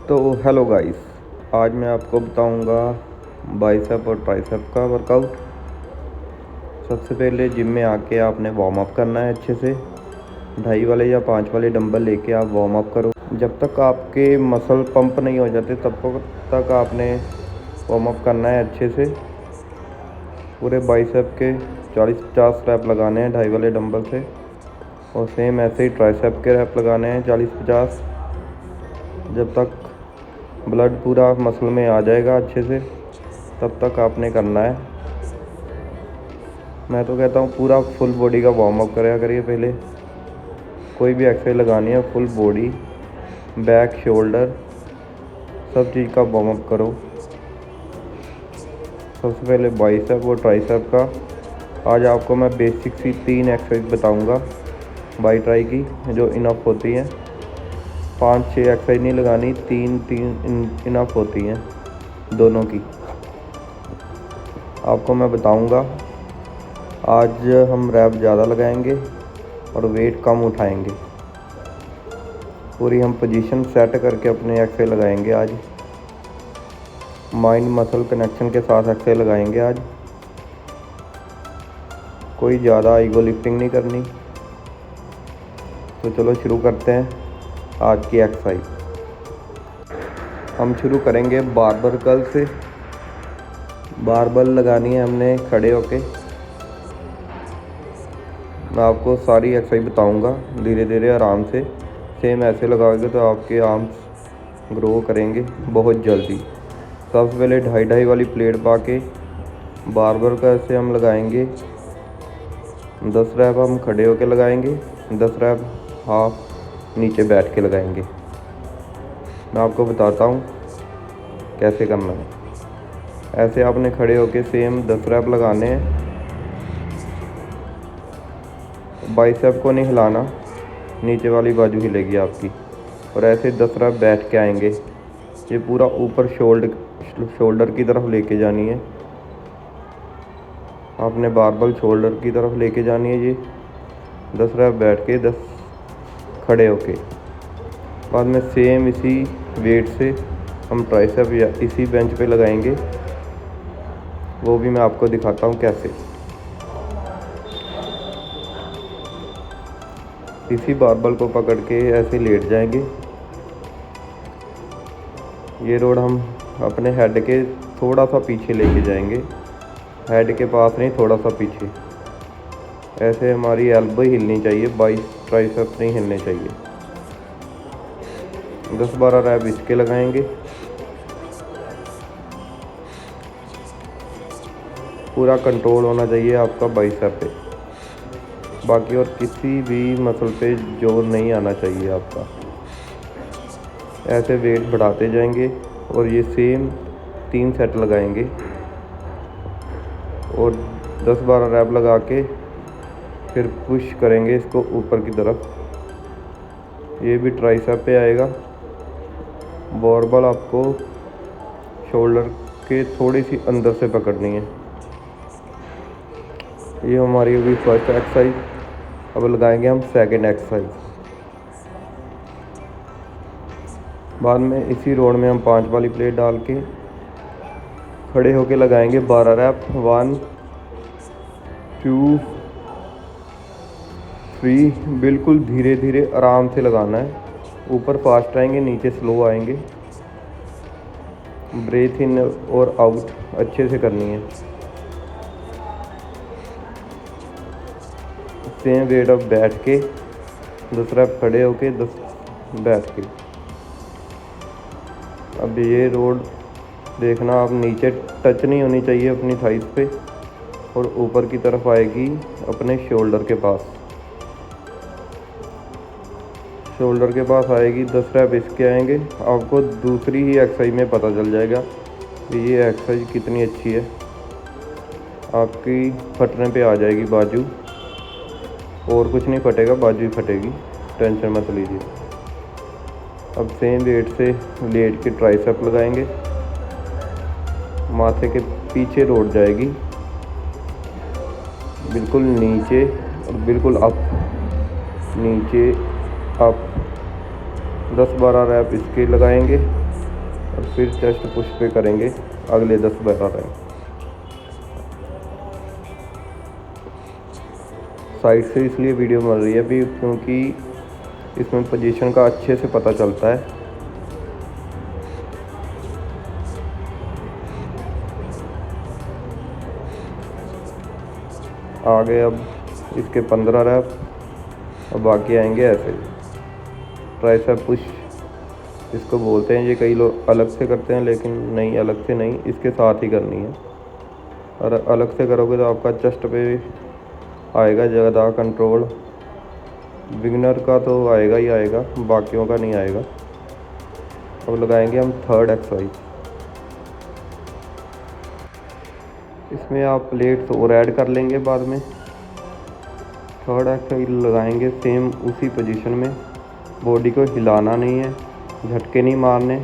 तो hello guys, आज मैं आपको बताऊंगा बाइसेप और ट्राइसेप का वर्कआउट। सबसे पहले जिम में आके आपने वार्म अप करना है अच्छे से। 2.5 वाले या 5 वाले डंबल लेके आप वार्म अप करो। जब तक आपके मसल पंप नहीं हो जाते तब तक आपने वार्म अप करना है अच्छे से। पूरे बाइसेप के 40-50 रैप लगाने हैं 2.5 वाले डंबल से, और सेम ऐसे ही ट्राइसेप के रैप लगाने हैं 40-50। जब तक ब्लड पूरा मसल में आ जाएगा अच्छे से तब तक आपने करना है। मैं तो कहता हूँ पूरा फुल बॉडी का वार्म अप करा करिए। पहले कोई भी एक्सरसाइज लगानी है फुल बॉडी, बैक, शोल्डर, सब चीज़ का वार्म अप करो। सबसे पहले बाइसेप और ट्राइसेप का आज आपको मैं बेसिक सी 3 एक्सरसाइज बताऊंगा बाई ट्राई की, जो इनफ होती हैं। 5-6 एक्सरसाइज नहीं लगानी, 3 इनफ होती हैं दोनों की। आपको मैं बताऊंगा। आज हम रैप ज़्यादा लगाएंगे और वेट कम उठाएंगे। पूरी हम पोजीशन सेट करके अपने एक्सरसाइज लगाएंगे आज। माइंड मसल कनेक्शन के साथ एक्सरसाइज लगाएंगे आज। कोई ज़्यादा ईगो लिफ्टिंग नहीं करनी। तो चलो शुरू करते हैं आज की एक्सरसाइज। हम शुरू करेंगे बारबल कर्ल से। बारबल लगानी है हमने खड़े होके। मैं आपको सारी एक्सरसाइज बताऊंगा धीरे धीरे आराम से। सेम ऐसे लगाओगे तो आपके आर्म्स ग्रो करेंगे बहुत जल्दी। सबसे पहले 2.5 वाली प्लेट पाके बारबल कर्ल से हम लगाएंगे 10 रैप। हम खड़े होके लगाएंगे 10 रैप, हाफ नीचे बैठ के लगाएंगे। मैं आपको बताता हूँ कैसे करना है। ऐसे आपने खड़े होके सेम 10 रैप लगाने हैं। बाइसेप को नहीं हिलाना, नीचे वाली बाजू हिलेगी आपकी। और ऐसे 10 रैप बैठ के आएंगे। ये पूरा ऊपर शोल्डर की तरफ लेके जानी है। आपने बारबल शोल्डर की तरफ लेके जानी है। ये 10 रैप बैठ के 10 खड़े होके। बाद में सेम इसी वेट से हम ट्राइसेप या इसी बेंच पे लगाएंगे। वो भी मैं आपको दिखाता हूँ कैसे। इसी बारबल को पकड़ के ऐसे लेट जाएंगे। ये रोड हम अपने हेड के थोड़ा सा पीछे लेके जाएंगे। हेड के पास नहीं, थोड़ा सा पीछे। ऐसे हमारी एल्बो हिलनी चाहिए, ट्राइसेप नहीं हिलने चाहिए। 10-12 रैप इसके लगाएंगे। पूरा कंट्रोल होना चाहिए आपका बाइसेप पे। बाकी और किसी भी मसल पे जोर नहीं आना चाहिए आपका। ऐसे वेट बढ़ाते जाएंगे और ये सेम 3 सेट लगाएंगे और 10-12 रैप लगा के फिर पुश करेंगे इसको ऊपर की तरफ। ये भी ट्राइसेप पे आएगा। बारबल आपको शोल्डर के थोड़ी सी अंदर से पकड़नी है। ये हमारी होगी फर्स्ट एक्सरसाइज। अब लगाएंगे हम सेकंड एक्सरसाइज। बाद में इसी रोड में हम 5 वाली प्लेट डाल के खड़े होके लगाएंगे 12 रैप। 1 2 3। बिल्कुल धीरे धीरे आराम से लगाना है। ऊपर फास्ट आएंगे, नीचे स्लो आएंगे। ब्रेथ इन और आउट अच्छे से करनी है। सेम वेट अब बैठ के 10 रैप खड़े होके 10 बैठ के। अब ये रोड देखना, आप नीचे टच नहीं होनी चाहिए अपनी थाइस पे, और ऊपर की तरफ आएगी अपने शोल्डर के पास। शोल्डर के पास आएगी 10 रैप इसके आएंगे। आपको दूसरी ही एक्सरसाइज में पता चल जाएगा कि ये एक्सरसाइज कितनी अच्छी है। आपकी फटने पे आ जाएगी बाजू, और कुछ नहीं फटेगा, बाजू ही फटेगी। टेंशन मत लीजिए। अब सेम वेट से लेट के ट्राइसेप लगाएंगे। माथे के पीछे रोड जाएगी, बिल्कुल नीचे और बिल्कुल अप, नीचे अप। 10-12 रैप इसके लगाएंगे। और फिर चेस्ट पुश पे करेंगे अगले 10-12 रैप। साइड से इसलिए वीडियो बन रही है अभी क्योंकि इसमें पोजीशन का अच्छे से पता चलता है। आगे अब इसके 15 रैप और बाकी आएंगे ऐसे ट्राइसेप पुश इसको बोलते हैं। ये कई लोग अलग से करते हैं लेकिन नहीं, अलग से नहीं, इसके साथ ही करनी है। और अलग से करोगे तो आपका चेस्ट पे आएगा ज़्यादा कंट्रोल। बिगिनर का तो आएगा ही आएगा, बाकियों का नहीं आएगा। अब लगाएंगे हम थर्ड एक्सरसाइज। इसमें आप प्लेट्स और ऐड कर लेंगे बाद में। थर्ड एक्सरसाइज लगाएंगे सेम उसी पोजीशन में। बॉडी को हिलाना नहीं है, झटके नहीं मारने,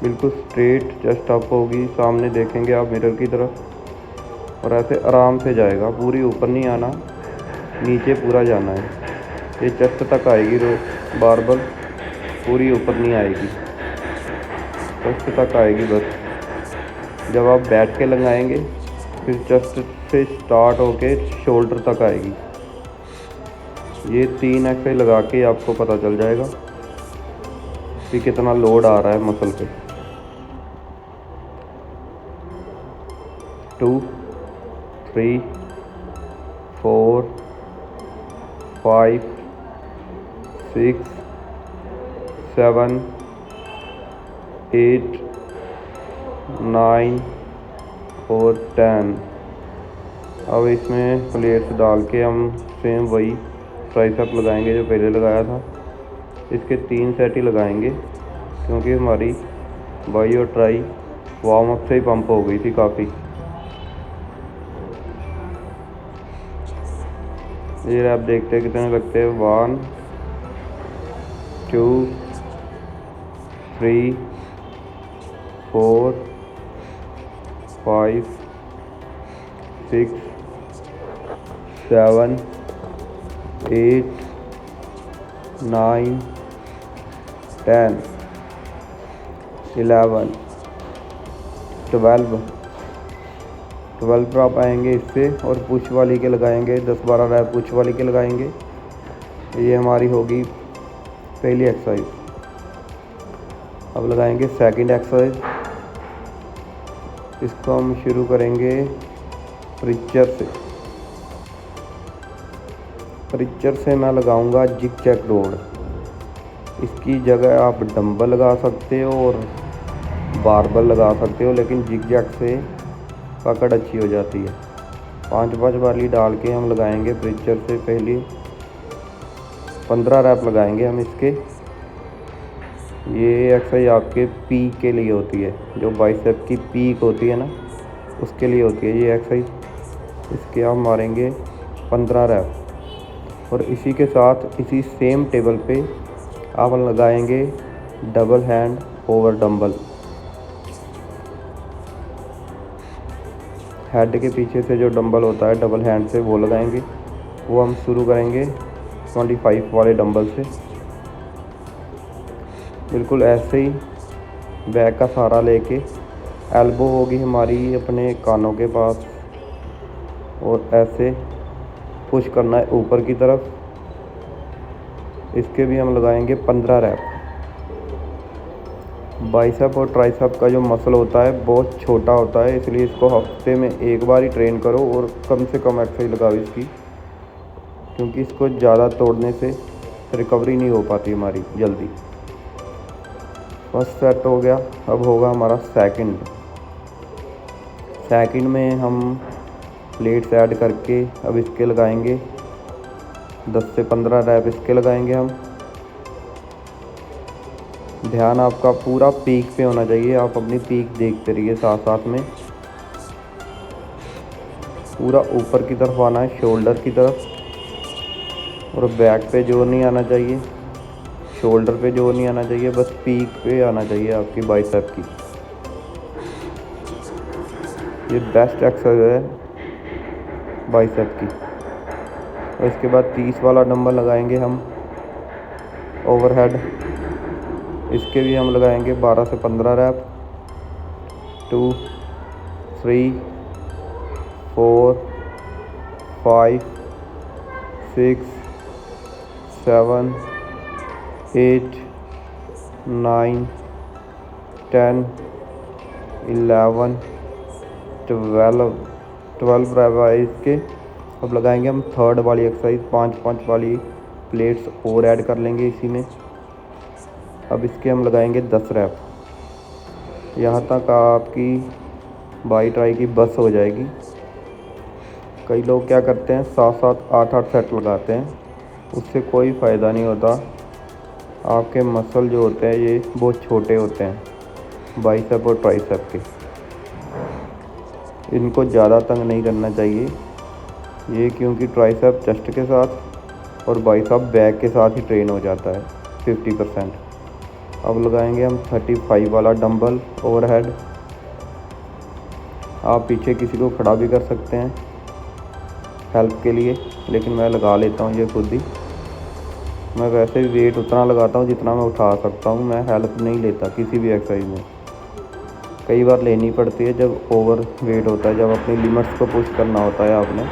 बिल्कुल स्ट्रेट चेस्ट अप होगी। सामने देखेंगे आप मिरर की तरफ और ऐसे आराम से जाएगा, पूरी ऊपर नहीं आना, नीचे पूरा जाना है। ये चेस्ट तक आएगी बारबल, पूरी ऊपर नहीं आएगी, चेस्ट तक आएगी बस। जब आप बैठ के लगाएंगे फिर चेस्ट से स्टार्ट होके शोल्डर तक आएगी। ये 3 एक्सरसाइज लगा के आपको पता चल जाएगा कि कितना लोड आ रहा है मसल पे। 2 3 4 5 6 7 8 9 और 10। अब इसमें प्लेट्स डाल के हम सेम वही ट्राइसेप लगाएंगे जो पहले लगाया था। इसके 3 सेट ही लगाएंगे क्योंकि हमारी बाई और ट्राई वार्म अप से ही पंप हो गई थी काफ़ी। ये रैप देखते हैं कितने लगते हैं। 1 2 3 4 5 6 7 8 9 10 11 12 पर आप आएंगे इससे और पुश वाली के लगाएंगे। 10-12 रैप पुश वाली के लगाएंगे। ये हमारी होगी पहली एक्सरसाइज। अब लगाएंगे सेकंड एक्सरसाइज। इसको हम शुरू करेंगे प्रिचर से। प्रिचर से मैं लगाऊंगा जिग जैग रोड। इसकी जगह आप डंबल लगा सकते हो और बारबल लगा सकते हो, लेकिन जिग जैग से पकड़ अच्छी हो जाती है। 5-5 वाली डाल के हम लगाएंगे प्रिचर से। पहली 15 रैप लगाएंगे हम इसके। ये एक्सरसाइज आपके पीक के लिए होती है, जो बाइसेप की पीक होती है ना, उसके लिए होती है ये एक्सरसाइज। इसके हम मारेंगे 15 रैप और इसी के साथ इसी सेम टेबल पे आप लगाएंगे double hand over dumbbell. Head के पीछे से जो डंबल होता है डबल हैंड से वो लगाएंगे। वो हम शुरू करेंगे 25 वाले डंबल से। बिल्कुल ऐसे ही बैक का सहारा लेके एल्बो होगी हमारी अपने कानों के पास और ऐसे पुश करना है ऊपर की तरफ। इसके भी हम लगाएंगे 15 रैप। बाइसेप और ट्राइसेप का जो मसल होता है बहुत छोटा होता है, इसलिए इसको हफ्ते में एक बार ही ट्रेन करो और कम से कम एक्सरसाइज लगाओ इसकी, क्योंकि इसको ज़्यादा तोड़ने से रिकवरी नहीं हो पाती हमारी जल्दी। फर्स्ट सेट हो गया। अब होगा हमारा सेकंड में हम प्लेट्स ऐड करके अब इसके लगाएंगे 10 से 15 रैप इसके लगाएंगे हम। ध्यान आपका पूरा पीक पे होना चाहिए। आप अपनी पीक देखते रहिए साथ साथ में। पूरा ऊपर की तरफ आना है, शोल्डर की तरफ, और बैक पे जोर नहीं आना चाहिए, शोल्डर पे जोर नहीं आना चाहिए, बस पीक पे आना चाहिए आपकी बाइसेप की। ये बेस्ट एक्सरसाइज है बाइसेप की। और इसके बाद 30 वाला डंबल लगाएंगे हम ओवरहेड। इसके भी हम लगाएंगे 12 से 15 रैप। 2 3 4 5 6 7 8 9 10 11 12 रैप आए इसके। अब लगाएंगे हम थर्ड वाली एक्सरसाइज, 5 वाली प्लेट्स और ऐड कर लेंगे इसी में। अब इसके हम लगाएंगे 10 रैप। यहाँ तक आपकी बाई ट्राई की बस हो जाएगी। कई लोग क्या करते हैं 7 8 सेट लगाते हैं, उससे कोई फ़ायदा नहीं होता। आपके मसल जो होते हैं ये बहुत छोटे होते हैं बाइसेप और ट्राइसेप के, इनको ज़्यादा तंग नहीं करना चाहिए ये, क्योंकि ट्राइसेप चेस्ट के साथ और बाइसेप बैक के साथ ही ट्रेन हो जाता है 50%। अब लगाएंगे हम 35 वाला डंबल ओवरहेड। आप पीछे किसी को खड़ा भी कर सकते हैं हेल्प के लिए, लेकिन मैं लगा लेता हूँ ये खुद ही। मैं वैसे भी वेट उतना लगाता हूँ जितना मैं उठा सकता हूँ, मैं हेल्प नहीं लेता किसी भी एक्सरसाइज में। कई बार लेनी पड़ती है जब ओवर वेट होता है, जब अपनी लिमिट्स को पुश करना होता है आपने।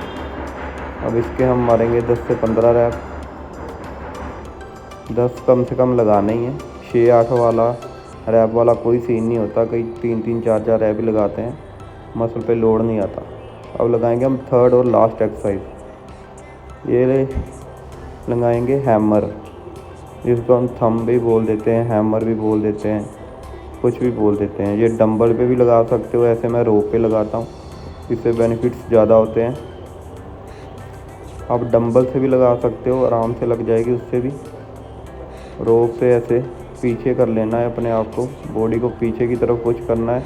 अब इसके हम मारेंगे 10 से 15 रैप। 10 कम से कम लगाना ही है। 6-8 वाला रैप वाला कोई सीन नहीं होता, कई 3-3 4-4 रैप ही लगाते हैं, मसल पे लोड नहीं आता। अब लगाएंगे हम थर्ड और लास्ट एक्सरसाइज, ये लगाएंगे हैमर, जिसको हम थंब भी बोल देते हैं, हैमर भी बोल देते हैं, कुछ भी बोल देते हैं। ये डंबल पे भी लगा सकते हो, ऐसे मैं रोप पे लगाता हूँ, इससे बेनिफिट्स ज़्यादा होते हैं। आप डंबल से भी लगा सकते हो, आराम से लग जाएगी उससे भी। रोप से ऐसे पीछे कर लेना है अपने आप को, बॉडी को पीछे की तरफ पुश करना है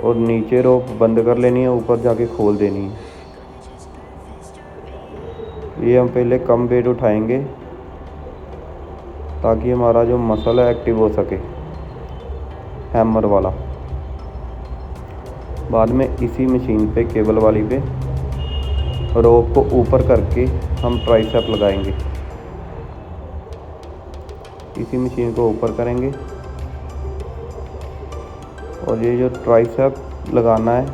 और नीचे रोप बंद कर लेनी है, ऊपर जाके खोल देनी है। ये हम पहले कम वेट उठाएंगे ताकि हमारा जो मसल है एक्टिव हो सके, हैमर वाला। बाद में इसी मशीन पे, केबल वाली पे, रोप को ऊपर करके हम ट्राइसेप लगाएंगे। इसी मशीन को ऊपर करेंगे और ये जो ट्राइसेप लगाना है,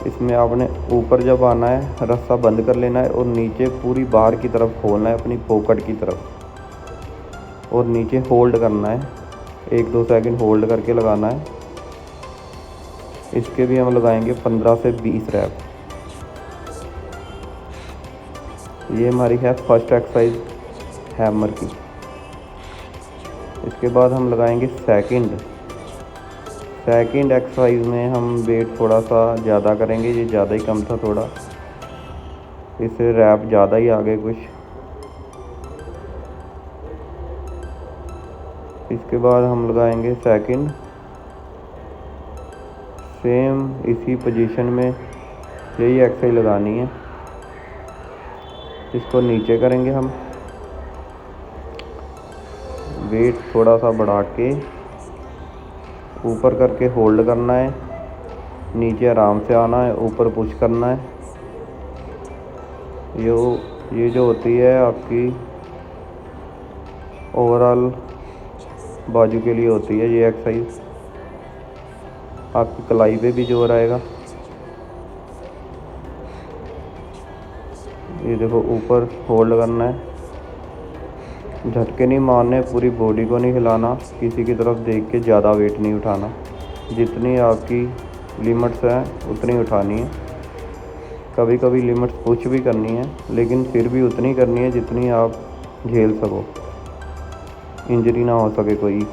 इसमें आपने ऊपर जब आना है रस्सा बंद कर लेना है और नीचे पूरी बाहर की तरफ खोलना है अपनी पॉकेट की तरफ, और नीचे होल्ड करना है, 1-2 सेकंड होल्ड करके लगाना है। इसके भी हम लगाएंगे 15 से 20 रैप। ये हमारी है फर्स्ट एक्सरसाइज हैमर की। इसके बाद हम लगाएंगे सेकंड एक्सरसाइज में हम वेट थोड़ा सा ज़्यादा करेंगे, ये ज़्यादा ही कम था थोड़ा, इससे रैप ज़्यादा ही आ गए कुछ। इसके बाद हम लगाएंगे सेकंड, सेम इसी पोजीशन में यही एक्सरसाइज लगानी है। इसको नीचे करेंगे हम, वेट थोड़ा सा बढ़ा के ऊपर करके होल्ड करना है, नीचे आराम से आना है, ऊपर पुश करना है। ये जो होती है आपकी ओवरऑल बाजू के लिए होती है ये एक्सरसाइज, आपकी कलाई पे भी जोर आएगा। ये देखो ऊपर होल्ड करना है, झटके नहीं मारने, पूरी बॉडी को नहीं हिलाना, किसी की तरफ देख के ज़्यादा वेट नहीं उठाना, जितनी आपकी लिमिट्स हैं उतनी उठानी है। कभी कभी लिमिट्स पुश भी करनी है, लेकिन फिर भी उतनी करनी है जितनी आप झेल सको, इंजरी ना हो सके कोई।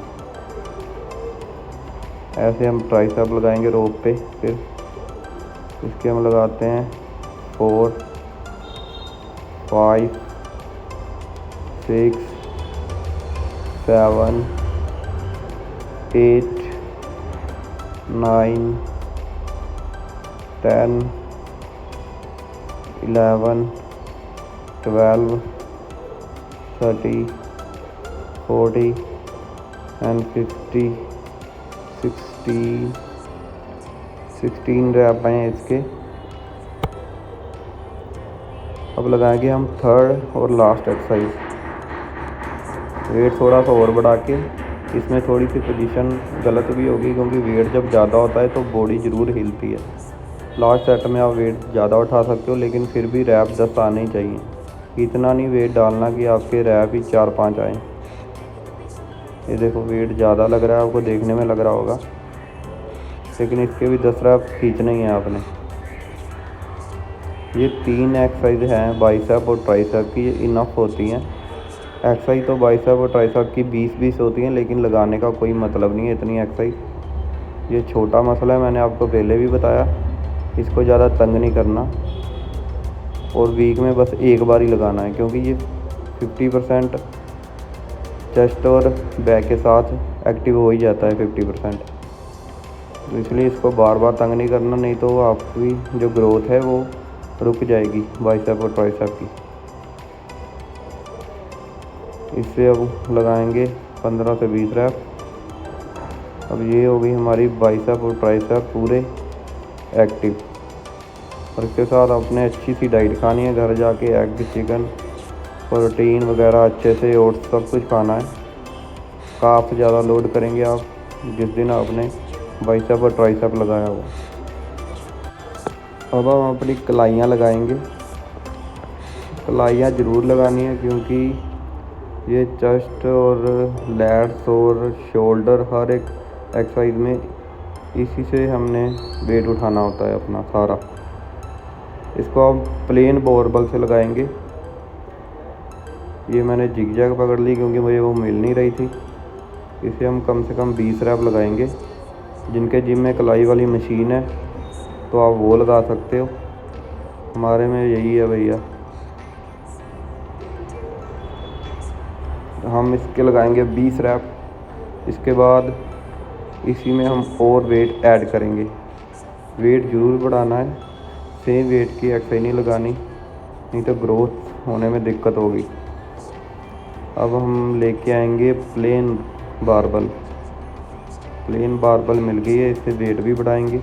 ऐसे हम ट्राइसेप लगाएंगे रोप पे। फिर इसके हम लगाते हैं 4 5 6 7 8 9 10 11 12 30 40 and 50 16 रैप हैं इसके। अब लगाएंगे हम थर्ड और लास्ट एक्सरसाइज, वेट थोड़ा सा और बढ़ा के इसमें थोड़ी सी पोजीशन गलत भी होगी, क्योंकि वेट जब ज़्यादा होता है तो बॉडी ज़रूर हिलती है। लास्ट सेट में आप वेट ज़्यादा उठा सकते हो, लेकिन फिर भी रैप 10 आने ही चाहिए। इतना नहीं वेट डालना कि आपके रैप ही 4-5 आए। ये देखो वेट ज़्यादा लग रहा है आपको, देखने में लग रहा होगा, लेकिन इसके भी 10 रैप खींचने ही हैं आपने। ये 3 एक्सरसाइज हैं बाइसेप और ट्राइसेप की, ये इनफ होती हैं। एक्सरसाइज तो बाइसेप और ट्राइसेप की 20-20 होती हैं, लेकिन लगाने का कोई मतलब नहीं है इतनी एक्सरसाइज। ये छोटा मसला है, मैंने आपको पहले भी बताया। इसको ज़्यादा तंग नहीं करना, और वीक में बस एक बार ही लगाना है, क्योंकि ये 50% चेस्ट और बैक के साथ एक्टिव हो ही जाता है 50%। तो इसलिए इसको बार बार तंग नहीं करना, नहीं तो आपकी जो ग्रोथ है वो रुक जाएगी बाइसेप और ट्राइसेप की। इससे अब लगाएंगे 15 से 20 रैप। अब ये हो गई हमारी बाइसेप और ट्राइसेप पूरे एक्टिव। और इसके साथ आपने अच्छी सी डाइट खानी है, घर जाके एग, चिकन, प्रोटीन वगैरह अच्छे से, ओट्स सब कुछ खाना है। काफ़ी ज़्यादा लोड करेंगे आप जिस दिन आपने बाइसेप और ट्राइसेप लगाया हो। अब हम अपनी कलाइयाँ लगाएंगे। कलाइयाँ ज़रूर लगानी है, क्योंकि ये चेस्ट और लैट्स और शोल्डर हर एक एक्सरसाइज में इसी से हमने वेट उठाना होता है अपना सारा। इसको हम प्लेन बारबेल से लगाएंगे। ये मैंने जिग-जैग पकड़ ली, क्योंकि मुझे वो मिल नहीं रही थी। इसे हम कम से कम 20 रैप लगाएंगे। जिनके जिम में कलाई वाली मशीन है तो आप वो लगा सकते हो, हमारे में यही है भैया। हम इसके लगाएंगे 20 रैप। इसके बाद इसी में हम और वेट ऐड करेंगे। वेट ज़रूर बढ़ाना है, सेम वेट की एक्सरसाइज नहीं लगानी, नहीं तो ग्रोथ होने में दिक्कत होगी। अब हम लेके आएंगे प्लेन बारबेल। प्लेन बारबेल मिल गई है, इससे वेट भी बढ़ाएंगे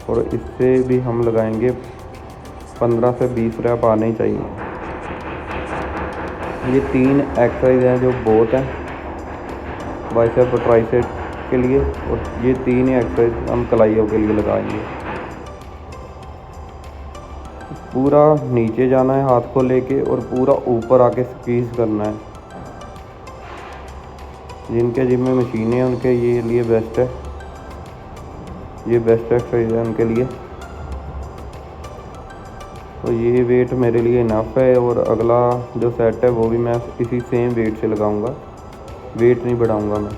और इससे भी हम लगाएंगे 15 से 20 रैप आने ही चाहिए। ये 3 एक्सरसाइज हैं जो बहुत हैं बाइसेप और ट्राइसेप के लिए, और ये 3 ही एक्सरसाइज हम कलाइयों के लिए लगाएंगे। पूरा नीचे जाना है हाथ को लेके, और पूरा ऊपर आके स्क्वीज़ करना है। जिनके जिम में मशीनें हैं उनके ये लिए बेस्ट है, ये बेस्ट एक्सरसाइज है उनके लिए। तो ये वेट मेरे लिए इनफ है, और अगला जो सेट है वो भी मैं इसी सेम वेट से लगाऊंगा, वेट नहीं बढ़ाऊंगा मैं।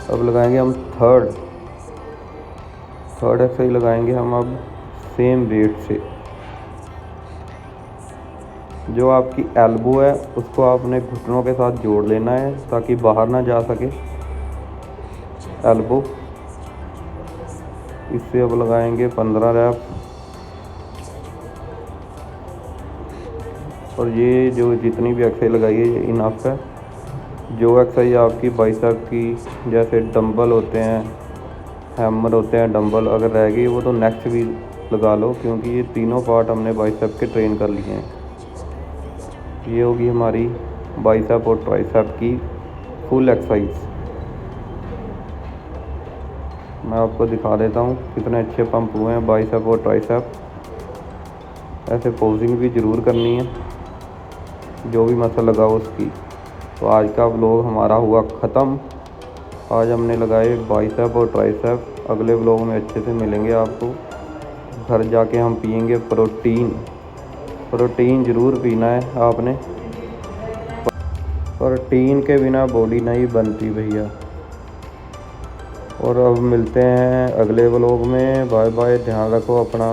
अब लगाएंगे हम थर्ड एक्सरसाइज लगाएंगे हम अब सेम वेट से। जो आपकी एल्बो है उसको आपने घुटनों के साथ जोड़ लेना है, ताकि बाहर ना जा सके एल्बो। इससे अब लगाएंगे 15 रैप। और ये जो जितनी भी एक्सरसाइज लगाई है ये इनफ है। जो एक्सरसाइज आपकी बाइसेप की, जैसे डंबल होते हैं, हैमर होते हैं, डंबल अगर रह गई वो तो नेक्स्ट वीक लगा लो, क्योंकि ये तीनों पार्ट हमने बाइसेप के ट्रेन कर लिए हैं। ये होगी हमारी बाइसेप और ट्राइसेप की फुल एक्सरसाइज। मैं आपको दिखा देता हूँ कितने अच्छे पंप हुए हैं बाइसेप और ट्राइसेप। ऐसे पोजिंग भी ज़रूर करनी है, जो भी मसल लगा उसकी। तो आज का व्लॉग हमारा हुआ ख़त्म। आज हमने लगाए बाइसेप और ट्राइसेप। अगले व्लॉग में अच्छे से मिलेंगे आपको। घर जाके हम पियेंगे प्रोटीन ज़रूर पीना है आपने। प्रोटीन के बिना बॉडी नहीं बनती भैया। और अब मिलते हैं अगले व्लॉग में। बाय बाय, ध्यान रखो अपना।